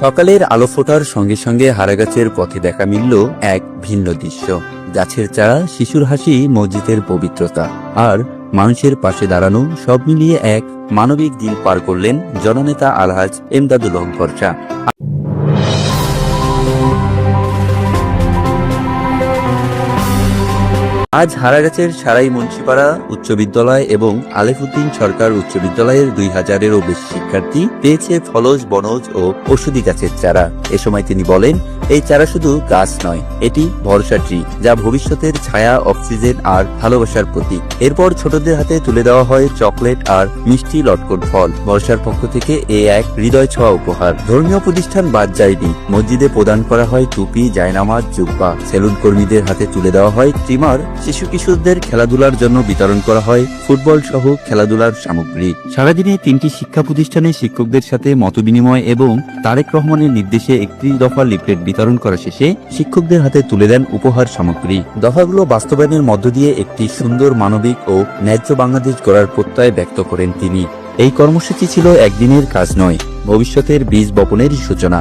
সকালের আলো ফোটার সঙ্গে সঙ্গে হারাগাছের পথে দেখা মিলল এক ভিন্ন দৃশ্য। গাছের চারা, শিশুর হাসি, মসজিদের পবিত্রতা আর মানুষের পাশে দাঁড়ানো, সব মিলিয়ে এক মানবিক দিন পার করলেন জননেতা আলহাজ এমদাদুল হক বর্ষা। আজ হারাগাছের সারাই মুন্সিপাড়া উচ্চ বিদ্যালয় এবং আলেফউদ্দিন সরকার উচ্চ বিদ্যালয়ের 2000-এরও বেশি শিক্ষার্থী পেয়েছে ফলজ, বনজ ও ঔষধি গাছের চারা। এ সময় তিনি বলেন, এই চারা শুধু গাছ নয়, এটি ভরসা ট্রি, যা ভবিষ্যতের ছায়া, অক্সিজেন আর ভালোবাসার প্রতীক। এরপর ছোটদের হাতে তুলে দেওয়া হয় চকলেট আর মিষ্টি লটকন ফল। ভরসার পক্ষ থেকে এক হৃদয় ছোঁয়া উপহার। ধর্মীয় প্রতিষ্ঠান বাদ যায়নি। মসজিদে প্রদান করা হয় টুপি, জায়নামাজ, জুব্বা। সেলুন কর্মীদের হাতে তুলে দেওয়া হয় ট্রিমার। শিশু কিশোরদের খেলাধুলার জন্য বিতরণ করা হয় ফুটবল সহ খেলাধুলার সামগ্রী। সারাদিনে 3টি শিক্ষা প্রতিষ্ঠানে শিক্ষকদের সাথে মতবিনিময় এবং তারেক রহমানের নির্দেশে 31 দফা লিফলেট বিতরণ করা শেষে শিক্ষকদের হাতে তুলে দেন উপহার সামগ্রী। দফাগুলো বাস্তবায়নের মধ্য দিয়ে একটি সুন্দর, মানবিক ও ন্যায্য বাংলাদেশ গড়ার প্রত্যয় ব্যক্ত করেন তিনি। এই কর্মসূচি ছিল একদিনের কাজ নয়, ভবিষ্যতের বীজ বপনের সূচনা।